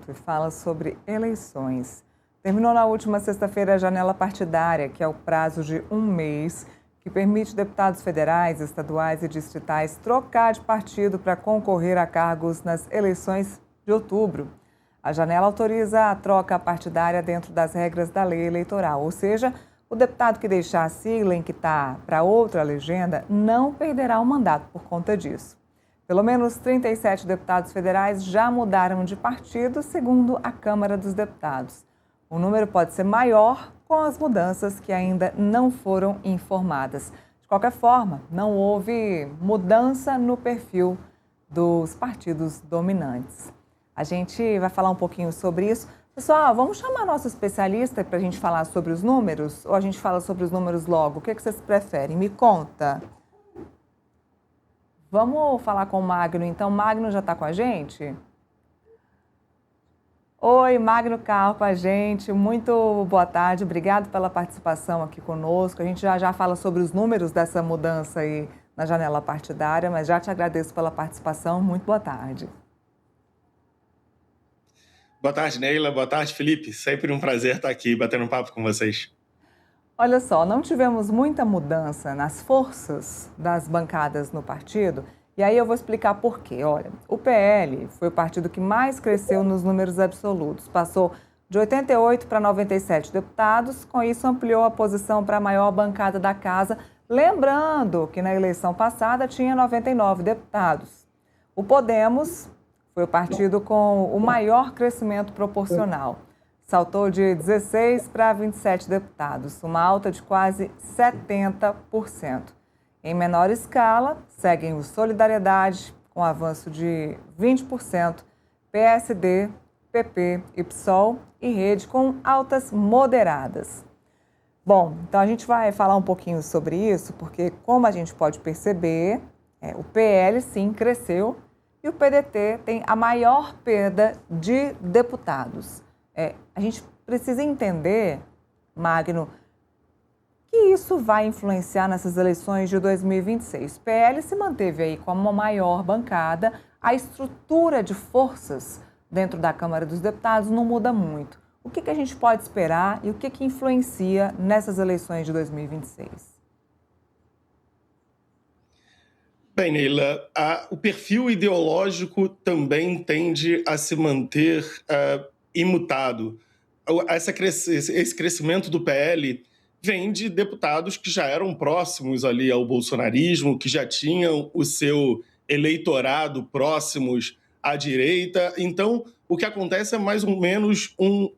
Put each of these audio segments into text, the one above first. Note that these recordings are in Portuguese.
assunto e fala sobre eleições. Terminou na última sexta-feira a janela partidária, que é o prazo de um mês, que permite deputados federais, estaduais e distritais trocar de partido para concorrer a cargos nas eleições de outubro. A janela autoriza a troca partidária dentro das regras da lei eleitoral, ou seja, o deputado que deixar a sigla em que está para outra legenda não perderá o mandato por conta disso. Pelo menos 37 deputados federais já mudaram de partido, segundo a Câmara dos Deputados. O número pode ser maior com as mudanças que ainda não foram informadas. De qualquer forma, não houve mudança no perfil dos partidos dominantes. A gente vai falar um pouquinho sobre isso. Pessoal, vamos chamar nosso especialista para a gente falar sobre os números? Ou a gente fala sobre os números logo? O que vocês preferem? Me conta. Vamos falar com o Magno, então. Magno já está com a gente? Oi, Magno Carro com a gente. Muito boa tarde. Obrigado pela participação aqui conosco. A gente já fala sobre os números dessa mudança aí na janela partidária, mas já te agradeço pela participação. Muito boa tarde. Boa tarde, Neila. Boa tarde, Felipe. Sempre um prazer estar aqui batendo um papo com vocês. Olha só, não tivemos muita mudança nas forças das bancadas no partido, e aí eu vou explicar por quê. Olha, o PL foi o partido que mais cresceu nos números absolutos, passou de 88 para 97 deputados, com isso ampliou a posição para a maior bancada da casa, lembrando que na eleição passada tinha 99 deputados. O Podemos foi o partido com o maior crescimento proporcional. Saltou de 16 para 27 deputados, uma alta de quase 70%. Em menor escala, seguem o Solidariedade, com avanço de 20%, PSD, PP e PSOL e Rede com altas moderadas. Bom, então a gente vai falar um pouquinho sobre isso, porque como a gente pode perceber, o PL sim cresceu e o PDT tem a maior perda de deputados. A gente precisa entender, Magno, que isso vai influenciar nessas eleições de 2026. O PL se manteve aí como a maior bancada, a estrutura de forças dentro da Câmara dos Deputados não muda muito. O que a gente pode esperar e o que influencia nessas eleições de 2026? Bem, Neila, o perfil ideológico também tende a se manter imutado. Esse crescimento do PL vem de deputados que já eram próximos ali ao bolsonarismo, que já tinham o seu eleitorado próximos à direita. Então, o que acontece é mais ou menos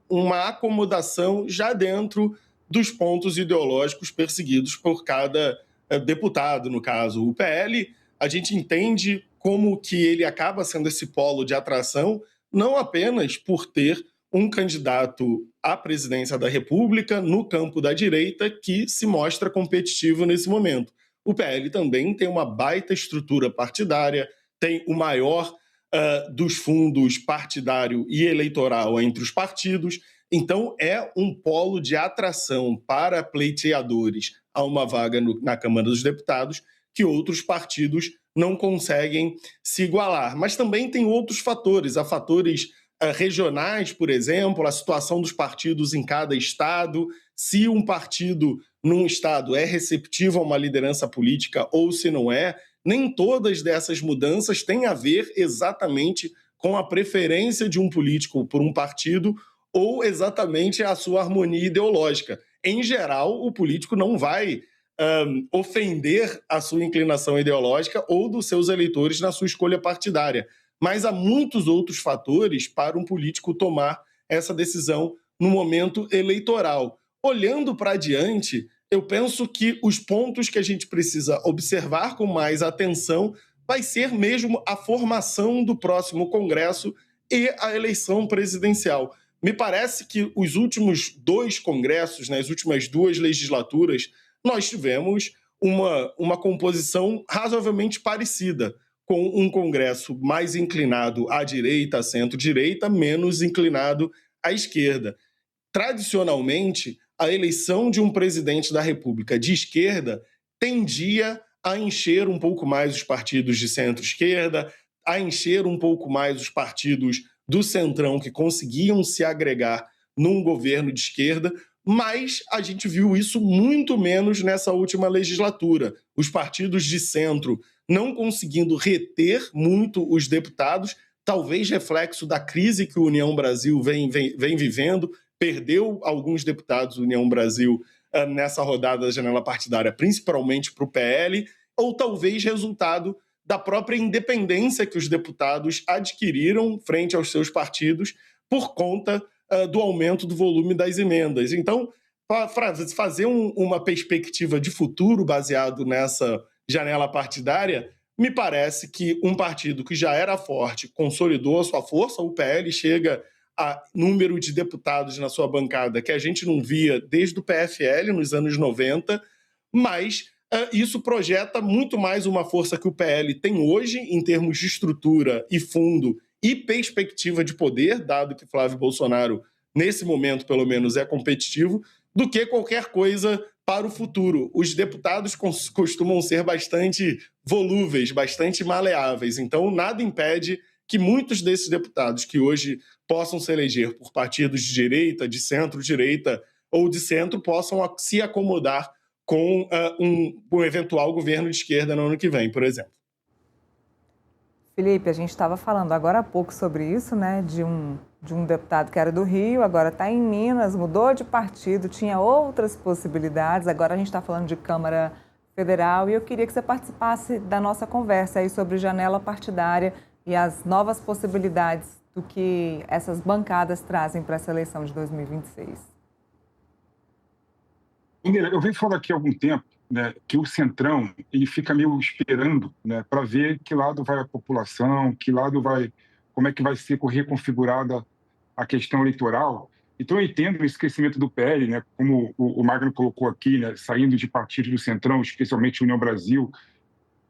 uma acomodação já dentro dos pontos ideológicos perseguidos por cada deputado, no caso. O PL, a gente entende como que ele acaba sendo esse polo de atração, não apenas por ter um candidato à presidência da República no campo da direita que se mostra competitivo nesse momento. O PL também tem uma baita estrutura partidária, tem o maior dos fundos partidário e eleitoral entre os partidos, então é um polo de atração para pleiteadores a uma vaga na Câmara dos Deputados que outros partidos não conseguem se igualar. Mas também tem outros fatores, há fatores regionais, por exemplo, a situação dos partidos em cada estado, se um partido num estado é receptivo a uma liderança política ou se não é. Nem todas dessas mudanças têm a ver exatamente com a preferência de um político por um partido ou exatamente a sua harmonia ideológica. Em geral, o político não vai ofender a sua inclinação ideológica ou dos seus eleitores na sua escolha partidária. Mas há muitos outros fatores para um político tomar essa decisão no momento eleitoral. Olhando para adiante, eu penso que os pontos que a gente precisa observar com mais atenção vai ser mesmo a formação do próximo Congresso e a eleição presidencial. Me parece que os últimos dois congressos, nas últimas duas legislaturas, nós tivemos uma composição razoavelmente parecida, com um Congresso mais inclinado à direita, à centro-direita, menos inclinado à esquerda. Tradicionalmente, a eleição de um presidente da República de esquerda tendia a encher um pouco mais os partidos de centro-esquerda, a encher um pouco mais os partidos do Centrão que conseguiam se agregar num governo de esquerda, mas a gente viu isso muito menos nessa última legislatura. Os partidos de centro não conseguindo reter muito os deputados, talvez reflexo da crise que o União Brasil vem vivendo, perdeu alguns deputados do União Brasil nessa rodada da janela partidária, principalmente para o PL, ou talvez resultado da própria independência que os deputados adquiriram frente aos seus partidos por conta do aumento do volume das emendas. Então, para fazer uma perspectiva de futuro baseado nessa janela partidária, me parece que um partido que já era forte consolidou a sua força, o PL chega a número de deputados na sua bancada que a gente não via desde o PFL nos anos 90, mas isso projeta muito mais uma força que o PL tem hoje em termos de estrutura e fundo e perspectiva de poder, dado que Flávio Bolsonaro, nesse momento pelo menos, é competitivo, do que qualquer coisa para o futuro. Os deputados costumam ser bastante volúveis, bastante maleáveis, então nada impede que muitos desses deputados que hoje possam se eleger por partidos de direita, de centro-direita ou de centro possam se acomodar com um eventual governo de esquerda no ano que vem, por exemplo. Felipe, a gente estava falando agora há pouco sobre isso, né, de um deputado que era do Rio, agora está em Minas, mudou de partido, tinha outras possibilidades, agora a gente está falando de Câmara Federal e eu queria que você participasse da nossa conversa aí sobre janela partidária e as novas possibilidades do que essas bancadas trazem para essa eleição de 2026. Eu venho falando aqui há algum tempo, né, que o Centrão ele fica meio esperando, né, para ver que lado vai a população, como é que vai ser reconfigurada a questão eleitoral. Então eu entendo esse crescimento do PL, né, como o Magno colocou aqui, né, saindo de partidos do Centrão, especialmente União Brasil,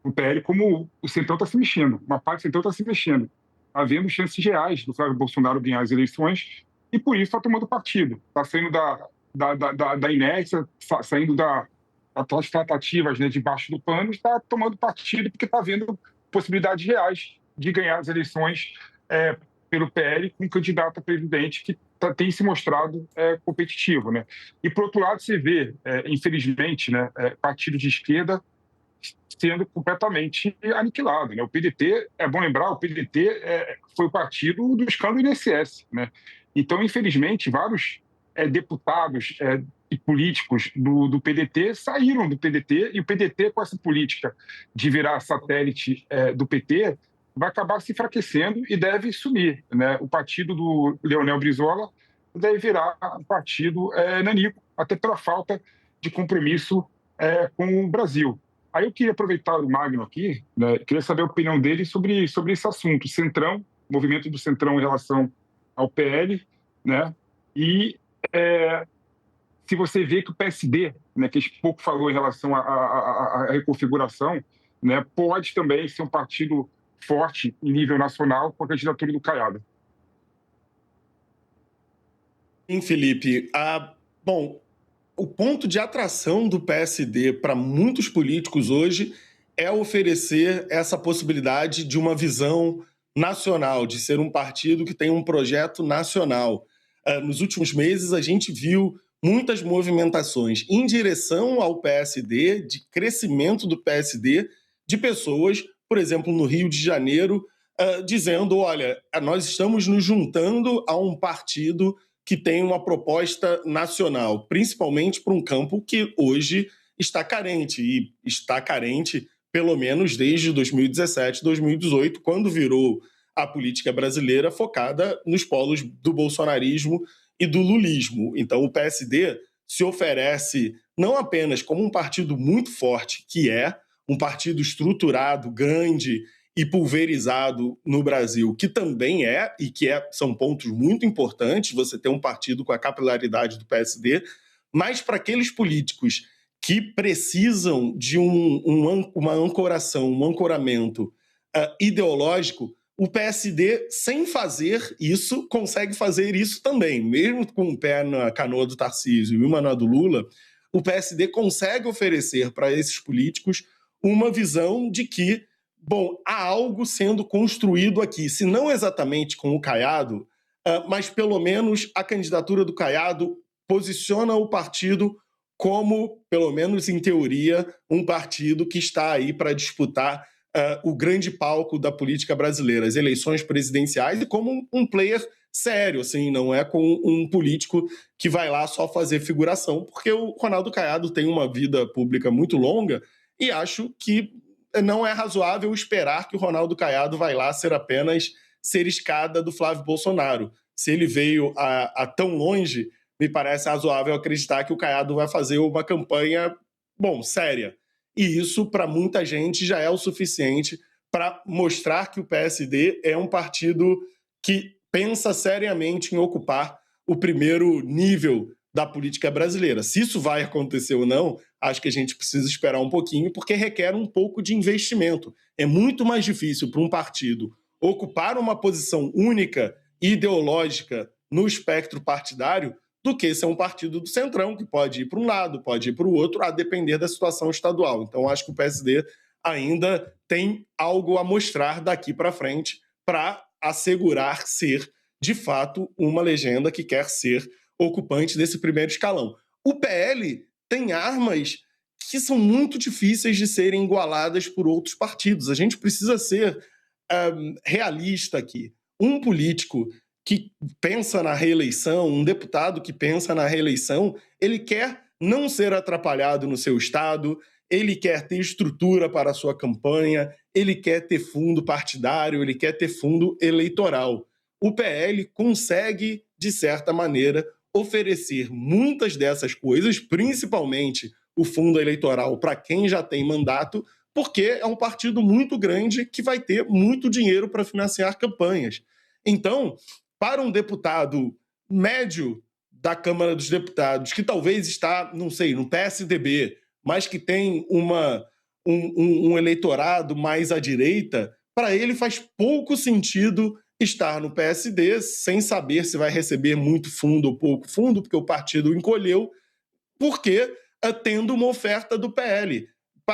o PL, como o Centrão está se mexendo, uma parte do Centrão está se mexendo, havendo chances reais do Flávio Bolsonaro ganhar as eleições e por isso está tomando partido, está saindo da inércia, saindo das tratativas, né, debaixo do pano, está tomando partido porque está vendo possibilidades reais de ganhar as eleições pelo PL com um candidato a presidente que tem se mostrado competitivo, né? E, por outro lado, você vê, infelizmente, né, partido de esquerda sendo completamente aniquilado, né? O PDT, é bom lembrar, o PDT foi o partido do escândalo do INSS, né? Então, infelizmente, vários deputados e políticos do PDT saíram do PDT e o PDT, com essa política de virar satélite do PT, vai acabar se enfraquecendo e deve sumir, né? O partido do Leonel Brizola deve virar um partido nanico, até pela falta de compromisso com o Brasil. Aí eu queria aproveitar o Magno aqui, né? Queria saber a opinião dele sobre esse assunto, Centrão, movimento do Centrão em relação ao PL, né? E se você vê que o PSD, né, que a gente pouco falou em relação à reconfiguração, né, pode também ser um partido forte em nível nacional com a candidatura do Caiado. Sim, Felipe. Bom, o ponto de atração do PSD para muitos políticos hoje é oferecer essa possibilidade de uma visão nacional, de ser um partido que tem um projeto nacional. Nos últimos meses, a gente viu muitas movimentações em direção ao PSD, de crescimento do PSD, de pessoas, por exemplo, no Rio de Janeiro, dizendo, olha, nós estamos nos juntando a um partido que tem uma proposta nacional, principalmente para um campo que hoje está carente, e está carente pelo menos desde 2017, 2018, quando virou a política brasileira focada nos polos do bolsonarismo e do lulismo. Então, o PSD se oferece não apenas como um partido muito forte, que é um partido estruturado, grande e pulverizado no Brasil, que também e que são pontos muito importantes, você ter um partido com a capilaridade do PSD, mas para aqueles políticos que precisam de uma ancoração, um ancoramento ideológico, o PSD, sem fazer isso, consegue fazer isso também. Mesmo com o pé na canoa do Tarcísio e uma na do Lula, o PSD consegue oferecer para esses políticos uma visão de que bom, há algo sendo construído aqui, se não exatamente com o Caiado, mas pelo menos a candidatura do Caiado posiciona o partido como, pelo menos em teoria, um partido que está aí para disputar o grande palco da política brasileira, as eleições presidenciais, e como um player sério, assim, não é com um político que vai lá só fazer figuração, porque o Ronaldo Caiado tem uma vida pública muito longa e acho que não é razoável esperar que o Ronaldo Caiado vai lá ser escada do Flávio Bolsonaro. Se ele veio a tão longe, me parece razoável acreditar que o Caiado vai fazer uma campanha, bom, séria. E isso, para muita gente, já é o suficiente para mostrar que o PSD é um partido que pensa seriamente em ocupar o primeiro nível da política brasileira. Se isso vai acontecer ou não, acho que a gente precisa esperar um pouquinho, porque requer um pouco de investimento. É muito mais difícil para um partido ocupar uma posição única e ideológica no espectro partidário do que ser um partido do centrão, que pode ir para um lado, pode ir para o outro, a depender da situação estadual. Então, acho que o PSD ainda tem algo a mostrar daqui para frente para assegurar ser, de fato, uma legenda que quer ser ocupante desse primeiro escalão. O PL tem armas que são muito difíceis de serem igualadas por outros partidos. A gente precisa ser realista aqui. Um político que pensa na reeleição, um deputado que pensa na reeleição, ele quer não ser atrapalhado no seu estado, ele quer ter estrutura para a sua campanha, ele quer ter fundo partidário, ele quer ter fundo eleitoral. O PL consegue, de certa maneira, oferecer muitas dessas coisas, principalmente o fundo eleitoral para quem já tem mandato, porque é um partido muito grande que vai ter muito dinheiro para financiar campanhas. Então, para um deputado médio da Câmara dos Deputados, que talvez está, não sei, no PSDB, mas que tem um eleitorado mais à direita, para ele faz pouco sentido estar no PSD sem saber se vai receber muito fundo ou pouco fundo, porque o partido encolheu, porque tendo uma oferta do PL.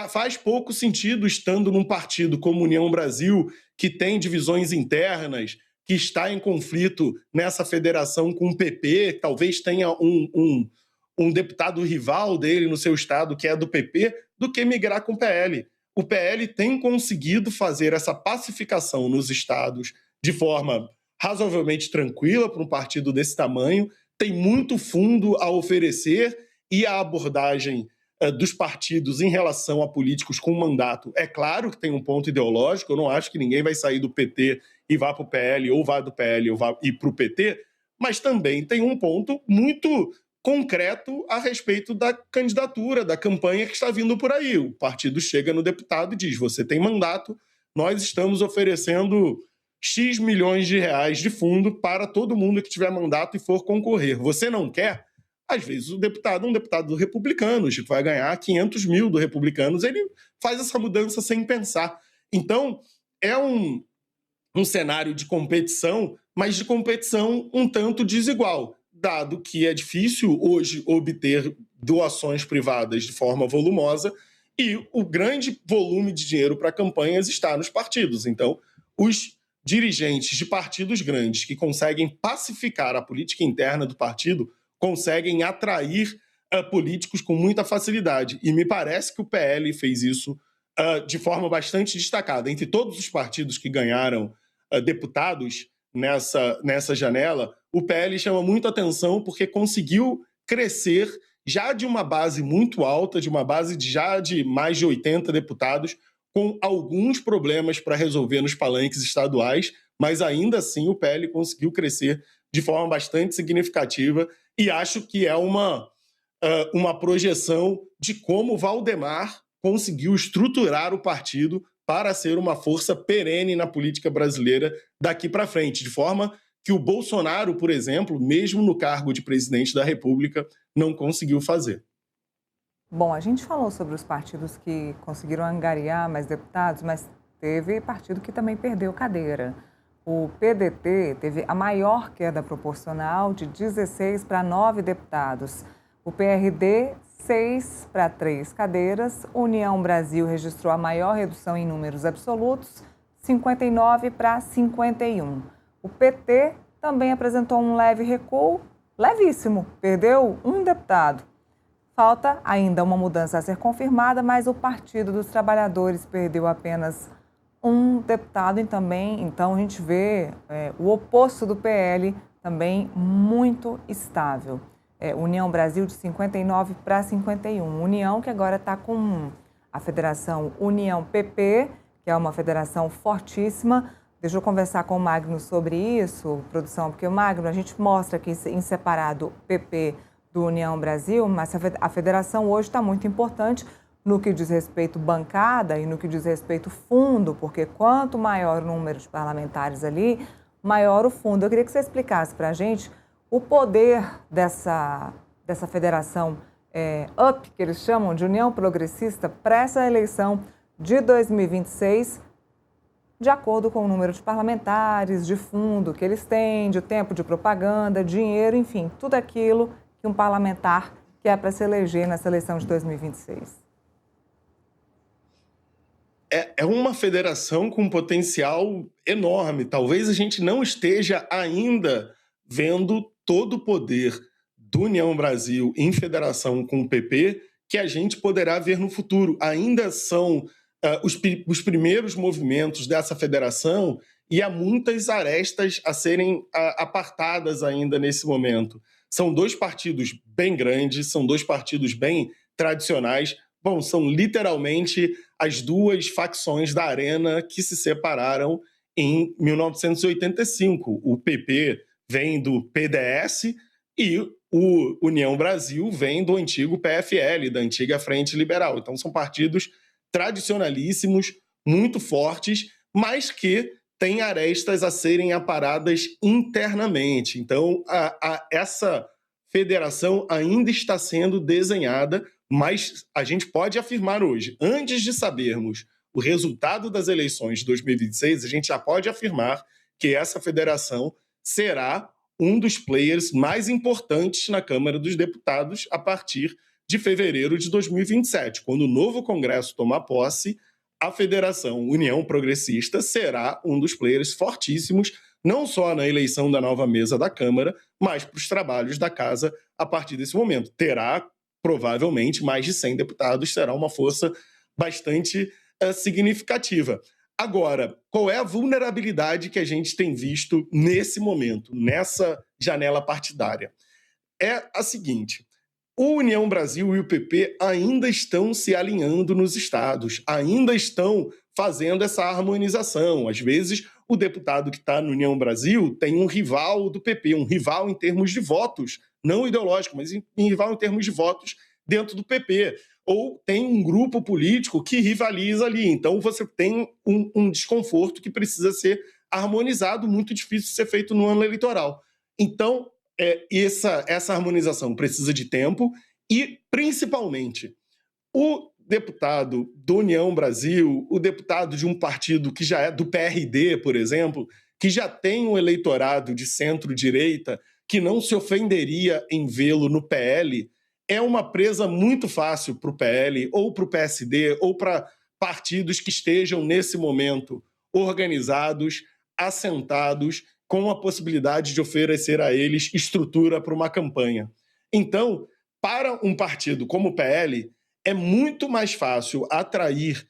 Faz pouco sentido estando num partido como União Brasil, que tem divisões internas, que está em conflito nessa federação com o PP, talvez tenha um deputado rival dele no seu estado, que é do PP, do que migrar com o PL. O PL tem conseguido fazer essa pacificação nos estados de forma razoavelmente tranquila para um partido desse tamanho, tem muito fundo a oferecer e a abordagem dos partidos em relação a políticos com mandato. É claro que tem um ponto ideológico, eu não acho que ninguém vai sair do PT e vá para o PL, ou vá do PL ou vá ir para o PT, mas também tem um ponto muito concreto a respeito da candidatura, da campanha que está vindo por aí. O partido chega no deputado e diz: você tem mandato, nós estamos oferecendo X milhões de reais de fundo para todo mundo que tiver mandato e for concorrer. Você não quer? Às vezes um deputado do Republicanos, que vai ganhar 500 mil do Republicanos, ele faz essa mudança sem pensar. Então, é um cenário de competição, mas de competição um tanto desigual, dado que é difícil hoje obter doações privadas de forma volumosa e o grande volume de dinheiro para campanhas está nos partidos. Então, os dirigentes de partidos grandes que conseguem pacificar a política interna do partido conseguem atrair políticos com muita facilidade. E me parece que o PL fez isso de forma bastante destacada. Entre todos os partidos que ganharam deputados nessa janela, o PL chama muito atenção porque conseguiu crescer já de uma base muito alta, de uma base já de mais de 80 deputados, com alguns problemas para resolver nos palanques estaduais, mas ainda assim o PL conseguiu crescer de forma bastante significativa e acho que é uma projeção de como Valdemar conseguiu estruturar o partido para ser uma força perene na política brasileira daqui para frente, de forma que o Bolsonaro, por exemplo, mesmo no cargo de presidente da República, não conseguiu fazer. Bom, a gente falou sobre os partidos que conseguiram angariar mais deputados, mas teve partido que também perdeu cadeira. O PDT teve a maior queda proporcional de 16 para 9 deputados. O PRD, 6 para 3 cadeiras. União Brasil registrou a maior redução em números absolutos, 59 para 51. O PT também apresentou um leve recuo, levíssimo, perdeu um deputado. Falta ainda uma mudança a ser confirmada, mas o Partido dos Trabalhadores perdeu apenas um deputado e também, então a gente vê o oposto do PL também muito estável. União Brasil de 59 para 51. União que agora está com a Federação União PP, que é uma federação fortíssima. Deixa eu conversar com o Magno sobre isso, produção, porque o Magno, a gente mostra aqui em separado o PP do União Brasil, mas a federação hoje está muito importante no que diz respeito bancada e no que diz respeito fundo, porque quanto maior o número de parlamentares ali, maior o fundo. Eu queria que você explicasse para a gente o poder dessa federação UP, que eles chamam de União Progressista, para essa eleição de 2026, de acordo com o número de parlamentares, de fundo que eles têm, de tempo de propaganda, dinheiro, enfim, tudo aquilo que um parlamentar quer para se eleger nessa eleição de 2026. É uma federação com potencial enorme. Talvez a gente não esteja ainda vendo todo o poder do União Brasil em federação com o PP que a gente poderá ver no futuro. Ainda são os primeiros movimentos dessa federação e há muitas arestas a serem apartadas ainda nesse momento. São dois partidos bem grandes, são dois partidos bem tradicionais. Bom, são literalmente as duas facções da Arena que se separaram em 1985. O PP vem do PDS e o União Brasil vem do antigo PFL, da antiga Frente Liberal. Então são partidos tradicionalíssimos, muito fortes, mas que têm arestas a serem aparadas internamente. Então essa federação ainda está sendo desenhada, mas a gente pode afirmar hoje, antes de sabermos o resultado das eleições de 2026, a gente já pode afirmar que essa federação será um dos players mais importantes na Câmara dos Deputados a partir de fevereiro de 2027. Quando o novo Congresso tomar posse, a Federação União Progressista será um dos players fortíssimos, não só na eleição da nova mesa da Câmara, mas para os trabalhos da Casa a partir desse momento. Terá provavelmente mais de 100 deputados, será uma força bastante significativa. Agora, qual é a vulnerabilidade que a gente tem visto nesse momento, nessa janela partidária? É a seguinte: o União Brasil e o PP ainda estão se alinhando nos estados, ainda estão fazendo essa harmonização. Às vezes, o deputado que está no União Brasil tem um rival do PP, um rival em termos de votos, não ideológico, mas rival em termos de votos dentro do PP. Ou tem um grupo político que rivaliza ali. Então, você tem um desconforto que precisa ser harmonizado, muito difícil de ser feito no ano eleitoral. Então, essa harmonização precisa de tempo e, principalmente, o deputado do União Brasil, o deputado de um partido que já é do PRD, por exemplo, que já tem um eleitorado de centro-direita, que não se ofenderia em vê-lo no PL, é uma presa muito fácil para o PL, ou para o PSD, ou para partidos que estejam, nesse momento, organizados, assentados, com a possibilidade de oferecer a eles estrutura para uma campanha. Então, para um partido como o PL, é muito mais fácil atrair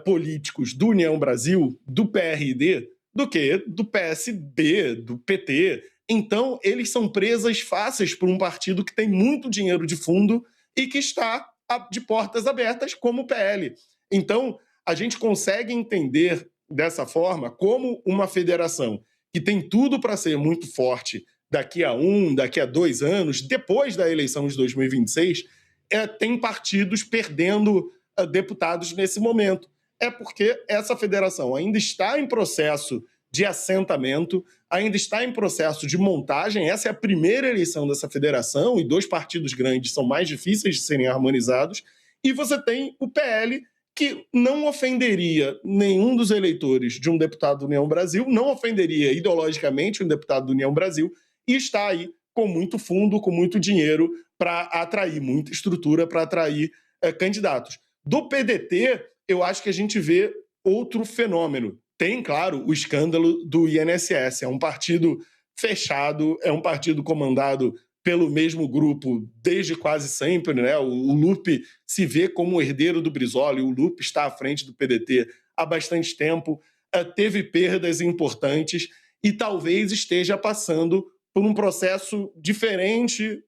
políticos do União Brasil, do PRD, do que do PSB, do PT. Então, eles são presas fáceis para um partido que tem muito dinheiro de fundo e que está de portas abertas, como o PL. Então, a gente consegue entender dessa forma como uma federação que tem tudo para ser muito forte daqui a 2 anos, depois da eleição de 2026, tem partidos perdendo deputados nesse momento. É porque essa federação ainda está em processo de assentamento, ainda está em processo de montagem. Essa é a primeira eleição dessa federação e 2 partidos grandes são mais difíceis de serem harmonizados. E você tem o PL, que não ofenderia nenhum dos eleitores de um deputado do União Brasil, não ofenderia ideologicamente um deputado do União Brasil, e está aí com muito fundo, com muito dinheiro para atrair, muita estrutura para atrair candidatos. Do PDT, eu acho que a gente vê outro fenômeno. Tem, claro, o escândalo do INSS. É um partido fechado, é um partido comandado pelo mesmo grupo desde quase sempre, né? O Lupe se vê como o herdeiro do Brizola, e o Lupe está à frente do PDT há bastante tempo, teve perdas importantes e talvez esteja passando por um processo diferente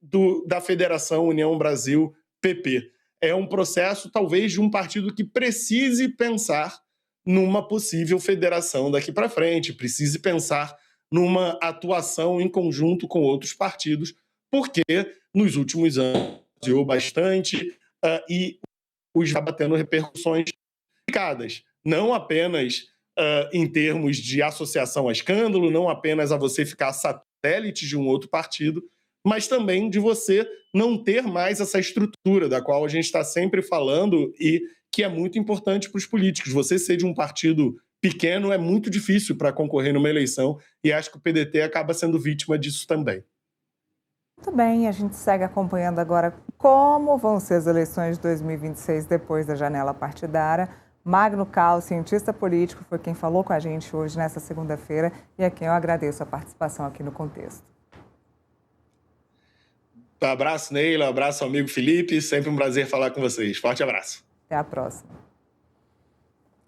da Federação União Brasil-PP. É um processo, talvez, de um partido que precise pensar numa possível federação daqui para frente, precise pensar numa atuação em conjunto com outros partidos, porque nos últimos anos deu bastante e os está tendo repercussões complicadas, não apenas em termos de associação a escândalo, não apenas a você ficar satélite de um outro partido, mas também de você não ter mais essa estrutura da qual a gente está sempre falando e que é muito importante para os políticos. Você ser de um partido pequeno é muito difícil para concorrer numa eleição e acho que o PDT acaba sendo vítima disso também. Muito bem, a gente segue acompanhando agora como vão ser as eleições de 2026 depois da janela partidária. Magno Cal, cientista político, foi quem falou com a gente hoje, nessa segunda-feira, e a quem eu agradeço a participação aqui no Contexto. Um abraço, Neila, um abraço, amigo Felipe, sempre um prazer falar com vocês. Forte abraço. Até a próxima.